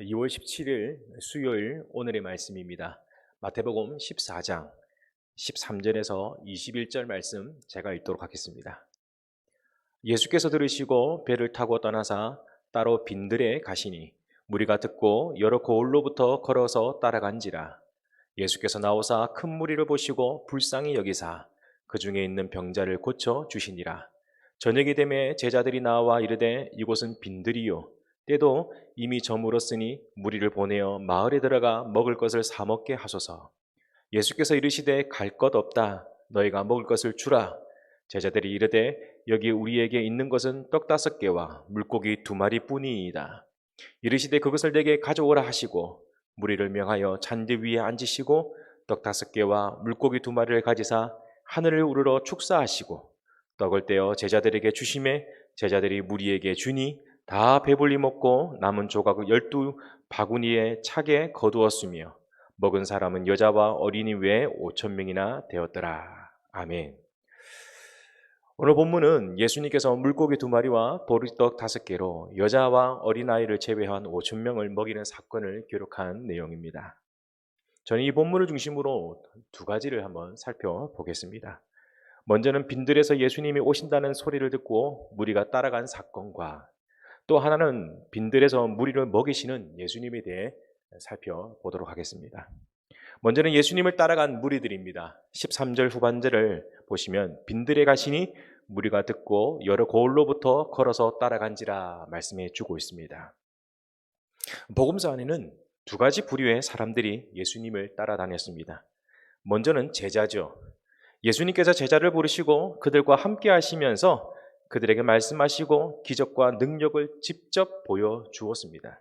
2월 17일 수요일 오늘의 말씀입니다. 마태복음 14장 13절에서 21절 말씀 제가 읽도록 하겠습니다. 예수께서 들으시고 배를 타고 떠나사 따로 빈들에 가시니 무리가 듣고 여러 고을로부터 걸어서 따라간지라. 예수께서 나오사 큰 무리를 보시고 불쌍히 여기사 그 중에 있는 병자를 고쳐 주시니라. 저녁이 되매 제자들이 나와 이르되 이곳은 빈들이요 때도 이미 저물었으니 무리를 보내어 마을에 들어가 먹을 것을 사 먹게 하소서. 예수께서 이르시되 갈 것 없다 너희가 먹을 것을 주라. 제자들이 이르되 여기 우리에게 있는 것은 떡 5개와 물고기 2마리뿐이이다. 이르시되 그것을 내게 가져오라 하시고 무리를 명하여 잔디 위에 앉으시고 떡 5개와 물고기 2마리를 가지사 하늘을 우러러 축사하시고 떡을 떼어 제자들에게 주시매 제자들이 무리에게 주니 다 배불리 먹고 남은 조각을 12바구니에 차게 거두었으며 먹은 사람은 여자와 어린이 외에 5,000명이나 되었더라. 아멘. 오늘 본문은 예수님께서 물고기 2마리와 보리떡 5개로 여자와 어린아이를 제외한 5,000명을 먹이는 사건을 기록한 내용입니다. 저는 이 본문을 중심으로 두 가지를 한번 살펴보겠습니다. 먼저는 빈들에서 예수님이 오신다는 소리를 듣고 무리가 따라간 사건과 또 하나는 빈들에서 무리를 먹이시는 예수님에 대해 살펴보도록 하겠습니다. 먼저는 예수님을 따라간 무리들입니다. 13절 후반절을 보시면 빈들에 가시니 무리가 듣고 여러 고을로부터 걸어서 따라간지라 말씀해 주고 있습니다. 복음서 안에는 두 가지 부류의 사람들이 예수님을 따라다녔습니다. 먼저는 제자죠. 예수님께서 제자를 부르시고 그들과 함께 하시면서 그들에게 말씀하시고 기적과 능력을 직접 보여주었습니다.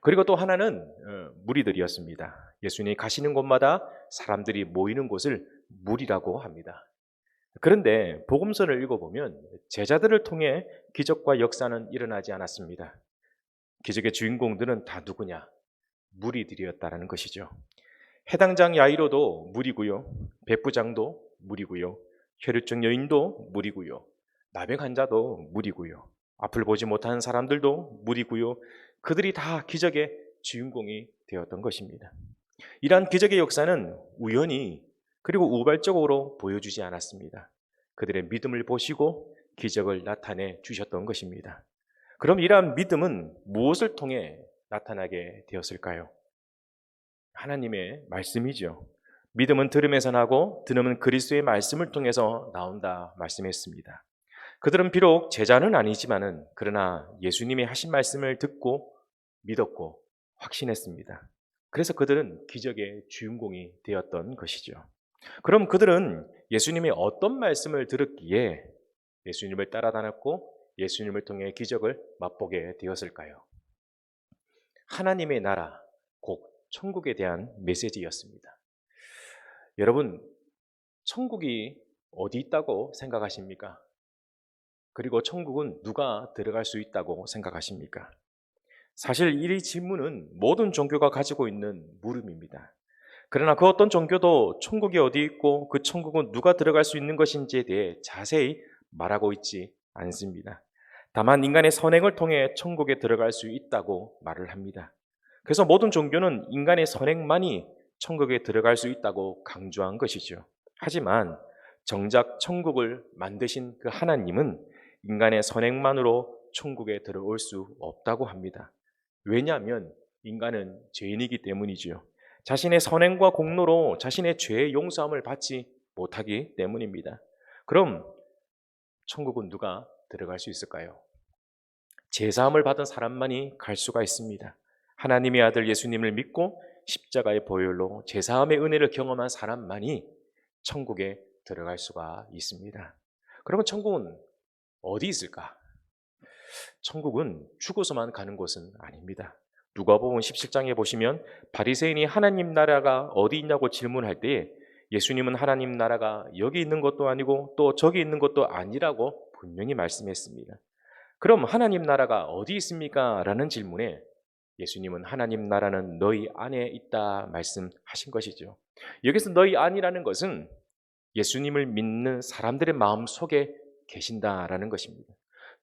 그리고 또 하나는 무리들이었습니다. 예수님이 가시는 곳마다 사람들이 모이는 곳을 무리라고 합니다. 그런데 복음서를 읽어보면 제자들을 통해 기적과 역사는 일어나지 않았습니다. 기적의 주인공들은 다 누구냐? 무리들이었다는 것이죠. 해당장 야이로도 무리고요. 백부장도 무리고요. 혈루증 여인도 무리고요. 나병 환자도 무리고요. 앞을 보지 못하는 사람들도 무리고요. 그들이 다 기적의 주인공이 되었던 것입니다. 이러한 기적의 역사는 우연히 그리고 우발적으로 보여주지 않았습니다. 그들의 믿음을 보시고 기적을 나타내 주셨던 것입니다. 그럼 이러한 믿음은 무엇을 통해 나타나게 되었을까요? 하나님의 말씀이죠. 믿음은 들음에서 나고 들음은 그리스도의 말씀을 통해서 나온다 말씀했습니다. 그들은 비록 제자는 아니지만은 그러나 예수님이 하신 말씀을 듣고 믿었고 확신했습니다. 그래서 그들은 기적의 주인공이 되었던 것이죠. 그럼 그들은 예수님이 어떤 말씀을 들었기에 예수님을 따라다녔고 예수님을 통해 기적을 맛보게 되었을까요? 하나님의 나라, 곧 천국에 대한 메시지였습니다. 여러분, 천국이 어디 있다고 생각하십니까? 그리고 천국은 누가 들어갈 수 있다고 생각하십니까? 사실 이 질문은 모든 종교가 가지고 있는 물음입니다. 그러나 그 어떤 종교도 천국이 어디 있고 그 천국은 누가 들어갈 수 있는 것인지에 대해 자세히 말하고 있지 않습니다. 다만 인간의 선행을 통해 천국에 들어갈 수 있다고 말을 합니다. 그래서 모든 종교는 인간의 선행만이 천국에 들어갈 수 있다고 강조한 것이죠. 하지만 정작 천국을 만드신 그 하나님은 인간의 선행만으로 천국에 들어올 수 없다고 합니다. 왜냐하면 인간은 죄인이기 때문이지요. 자신의 선행과 공로로 자신의 죄의 용서함을 받지 못하기 때문입니다. 그럼 천국은 누가 들어갈 수 있을까요? 제사함을 받은 사람만이 갈 수가 있습니다. 하나님의 아들 예수님을 믿고 십자가의 보혈로 제사함의 은혜를 경험한 사람만이 천국에 들어갈 수가 있습니다. 그러면 천국은 어디 있을까? 천국은 죽어서만 가는 곳은 아닙니다. 누가복음 17장에 보시면 바리새인이 하나님 나라가 어디 있냐고 질문할 때에 예수님은 하나님 나라가 여기 있는 것도 아니고 또 저기 있는 것도 아니라고 분명히 말씀했습니다. 그럼 하나님 나라가 어디 있습니까? 라는 질문에 예수님은 하나님 나라는 너희 안에 있다 말씀하신 것이죠. 여기서 너희 안이라는 것은 예수님을 믿는 사람들의 마음 속에 계신다라는 것입니다.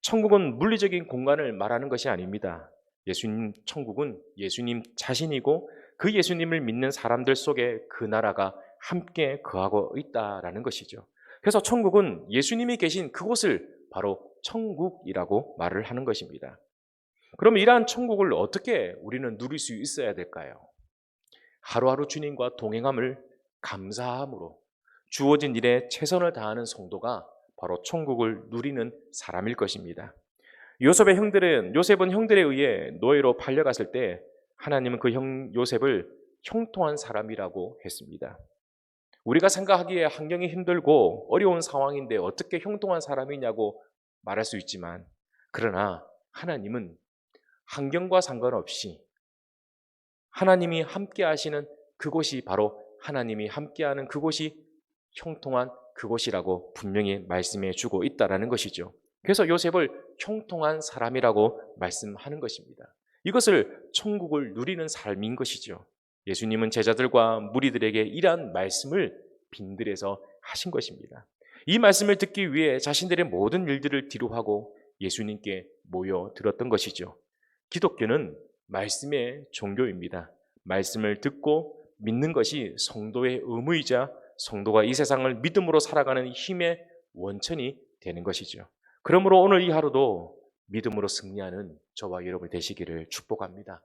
천국은 물리적인 공간을 말하는 것이 아닙니다. 예수님 천국은 예수님 자신이고 그 예수님을 믿는 사람들 속에 그 나라가 함께 거하고 있다라는 것이죠. 그래서 천국은 예수님이 계신 그곳을 바로 천국이라고 말을 하는 것입니다. 그럼 이러한 천국을 어떻게 우리는 누릴 수 있어야 될까요? 하루하루 주님과 동행함을 감사함으로 주어진 일에 최선을 다하는 성도가 바로 천국을 누리는 사람일 것입니다. 요셉은 형들에 의해 노예로 팔려갔을 때 하나님은 그 요셉을 형통한 사람이라고 했습니다. 우리가 생각하기에 환경이 힘들고 어려운 상황인데 어떻게 형통한 사람이냐고 말할 수 있지만, 그러나 하나님은 환경과 상관없이 하나님이 함께 하시는 그곳이 바로 하나님이 함께하는 그곳이 형통한 그곳이라고 분명히 말씀해 주고 있다는 것이죠. 그래서 요셉을 형통한 사람이라고 말씀하는 것입니다. 이것을 천국을 누리는 삶인 것이죠. 예수님은 제자들과 무리들에게 이러한 말씀을 빈들에서 하신 것입니다. 이 말씀을 듣기 위해 자신들의 모든 일들을 뒤로하고 예수님께 모여 들었던 것이죠. 기독교는 말씀의 종교입니다. 말씀을 듣고 믿는 것이 성도의 의무이자 성도가 이 세상을 믿음으로 살아가는 힘의 원천이 되는 것이죠. 그러므로 오늘 이 하루도 믿음으로 승리하는 저와 여러분 되시기를 축복합니다.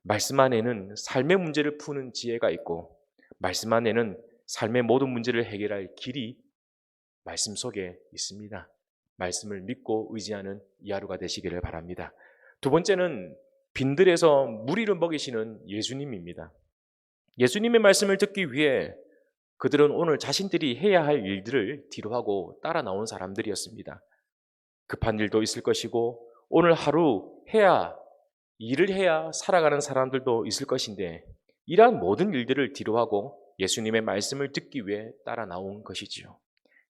말씀 안에는 삶의 문제를 푸는 지혜가 있고, 말씀 안에는 삶의 모든 문제를 해결할 길이 말씀 속에 있습니다. 말씀을 믿고 의지하는 이 하루가 되시기를 바랍니다. 두 번째는 빈들에서 무리를 먹이시는 예수님입니다. 예수님의 말씀을 듣기 위해 그들은 오늘 자신들이 해야 할 일들을 뒤로하고 따라 나온 사람들이었습니다. 급한 일도 있을 것이고 오늘 하루 일을 해야 살아가는 사람들도 있을 것인데, 이러한 모든 일들을 뒤로하고 예수님의 말씀을 듣기 위해 따라 나온 것이지요.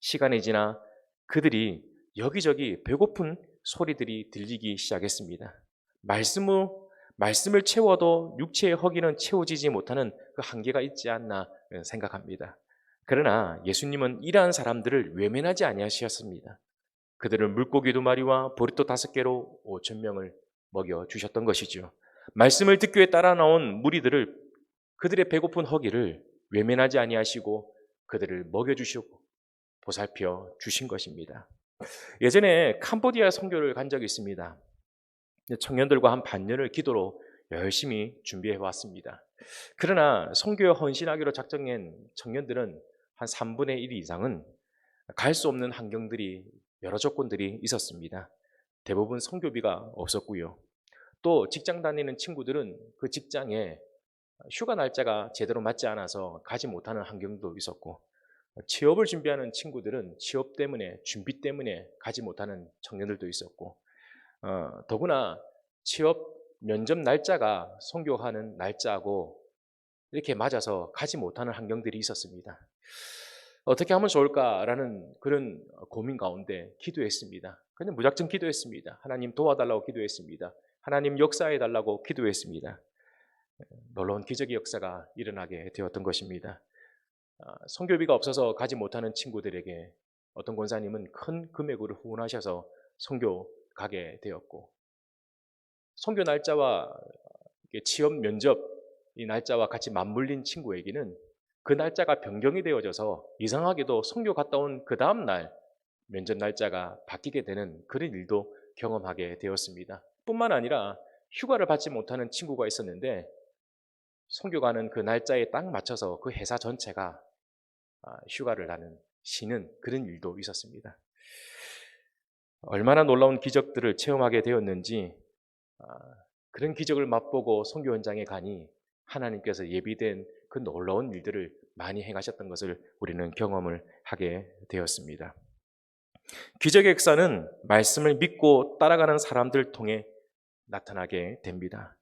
시간이 지나 그들이 여기저기 배고픈 소리들이 들리기 시작했습니다. 말씀을 채워도 육체의 허기는 채워지지 못하는 그 한계가 있지 않나 생각합니다. 그러나 예수님은 이러한 사람들을 외면하지 아니하셨습니다. 그들을 물고기 2마리와 보리떡 5개로 5,000명을 먹여주셨던 것이죠. 말씀을 듣기 위해 따라 나온 무리들을, 그들의 배고픈 허기를 외면하지 아니하시고 그들을 먹여주시고 보살펴 주신 것입니다. 예전에 캄보디아 선교를 간 적이 있습니다. 청년들과 한 반년을 기도로 열심히 준비해 왔습니다. 그러나 선교에 헌신하기로 작정한 청년들은 한 3분의 1 이상은 갈 수 없는 환경들이, 여러 조건들이 있었습니다. 대부분 선교비가 없었고요. 또 직장 다니는 친구들은 그 직장에 휴가 날짜가 제대로 맞지 않아서 가지 못하는 환경도 있었고, 취업을 준비하는 친구들은 취업 때문에, 준비 때문에 가지 못하는 청년들도 있었고, 더구나 취업 면접 날짜가 선교하는 날짜하고 이렇게 맞아서 가지 못하는 환경들이 있었습니다. 어떻게 하면 좋을까라는 그런 고민 가운데 기도했습니다. 그냥 무작정 기도했습니다. 하나님 도와달라고 기도했습니다. 하나님 역사해달라고 기도했습니다. 놀라운 기적의 역사가 일어나게 되었던 것입니다. 선교비가 없어서 가지 못하는 친구들에게 어떤 권사님은 큰 금액으로 후원하셔서 선교 가게 되었고, 선교 날짜와 취업 면접 이 날짜와 같이 맞물린 친구에게는 그 날짜가 변경이 되어져서 이상하게도 선교 갔다 온 그 다음 날 면접 날짜가 바뀌게 되는 그런 일도 경험하게 되었습니다. 뿐만 아니라 휴가를 받지 못하는 친구가 있었는데 선교 가는 그 날짜에 딱 맞춰서 그 회사 전체가 휴가를 쉬는 그런 일도 있었습니다. 얼마나 놀라운 기적들을 체험하게 되었는지, 그런 기적을 맛보고 선교 현장에 가니 하나님께서 예비된 그 놀라운 일들을 많이 행하셨던 것을 우리는 경험을 하게 되었습니다. 기적의 역사는 말씀을 믿고 따라가는 사람들을 통해 나타나게 됩니다.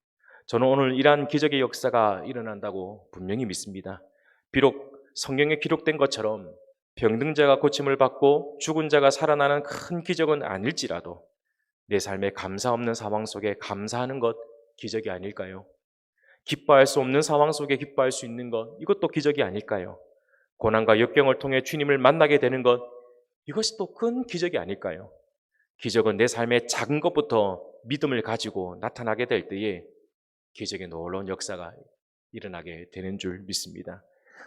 저는 오늘 이러한 기적의 역사가 일어난다고 분명히 믿습니다. 비록 성경에 기록된 것처럼 병든 자가 고침을 받고 죽은 자가 살아나는 큰 기적은 아닐지라도 내 삶에 감사 없는 상황 속에 감사하는 것, 기적이 아닐까요? 기뻐할 수 없는 상황 속에 기뻐할 수 있는 것, 이것도 기적이 아닐까요? 고난과 역경을 통해 주님을 만나게 되는 것, 이것이 또 큰 기적이 아닐까요? 기적은 내 삶의 작은 것부터 믿음을 가지고 나타나게 될 때에 기적의 놀라운 역사가 일어나게 되는 줄 믿습니다.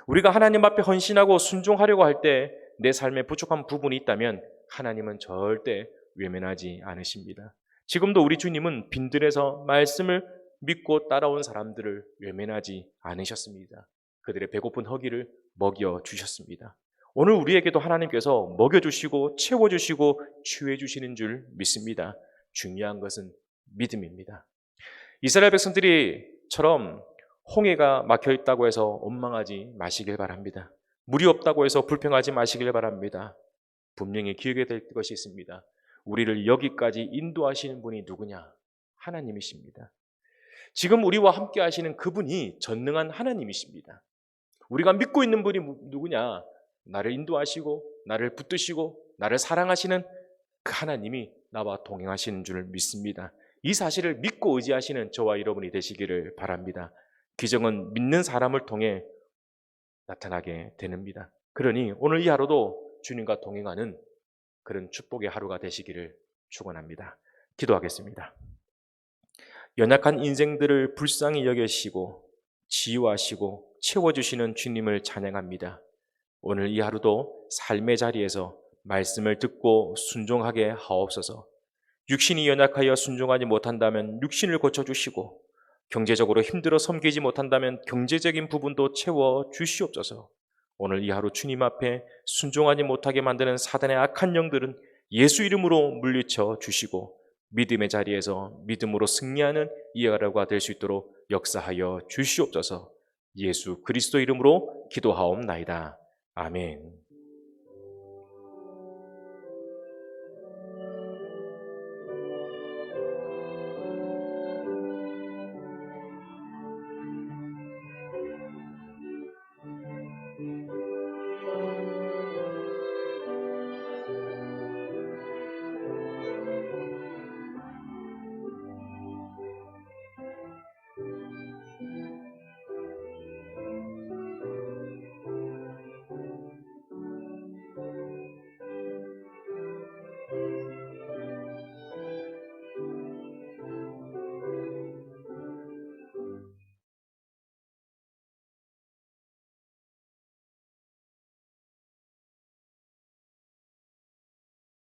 우리가 하나님 앞에 헌신하고 순종하려고 할 때 내 삶에 부족한 부분이 있다면 하나님은 절대 외면하지 않으십니다. 지금도 우리 주님은 빈들에서 말씀을 믿고 따라온 사람들을 외면하지 않으셨습니다. 그들의 배고픈 허기를 먹여주셨습니다. 오늘 우리에게도 하나님께서 먹여주시고 채워주시고 치유해주시는 줄 믿습니다. 중요한 것은 믿음입니다. 이스라엘 백성들이처럼 홍해가 막혀있다고 해서 원망하지 마시길 바랍니다. 물이 없다고 해서 불평하지 마시길 바랍니다. 분명히 기억해야 될 것이 있습니다. 우리를 여기까지 인도하시는 분이 누구냐? 하나님이십니다. 지금 우리와 함께 하시는 그분이 전능한 하나님이십니다. 우리가 믿고 있는 분이 누구냐? 나를 인도하시고 나를 붙드시고 나를 사랑하시는 그 하나님이 나와 동행하시는 줄 믿습니다. 이 사실을 믿고 의지하시는 저와 여러분이 되시기를 바랍니다. 기적은 믿는 사람을 통해 나타나게 됩니다. 그러니 오늘 이 하루도 주님과 동행하는 그런 축복의 하루가 되시기를 축원합니다. 기도하겠습니다. 연약한 인생들을 불쌍히 여기시고 치유하시고 채워주시는 주님을 찬양합니다. 오늘 이 하루도 삶의 자리에서 말씀을 듣고 순종하게 하옵소서. 육신이 연약하여 순종하지 못한다면 육신을 고쳐주시고 경제적으로 힘들어 섬기지 못한다면 경제적인 부분도 채워주시옵소서. 오늘 이 하루 주님 앞에 순종하지 못하게 만드는 사단의 악한 영들은 예수 이름으로 물리쳐 주시고 믿음의 자리에서 믿음으로 승리하는 이 하루가 될 수 있도록 역사하여 주시옵소서. 예수 그리스도 이름으로 기도하옵나이다. 아멘.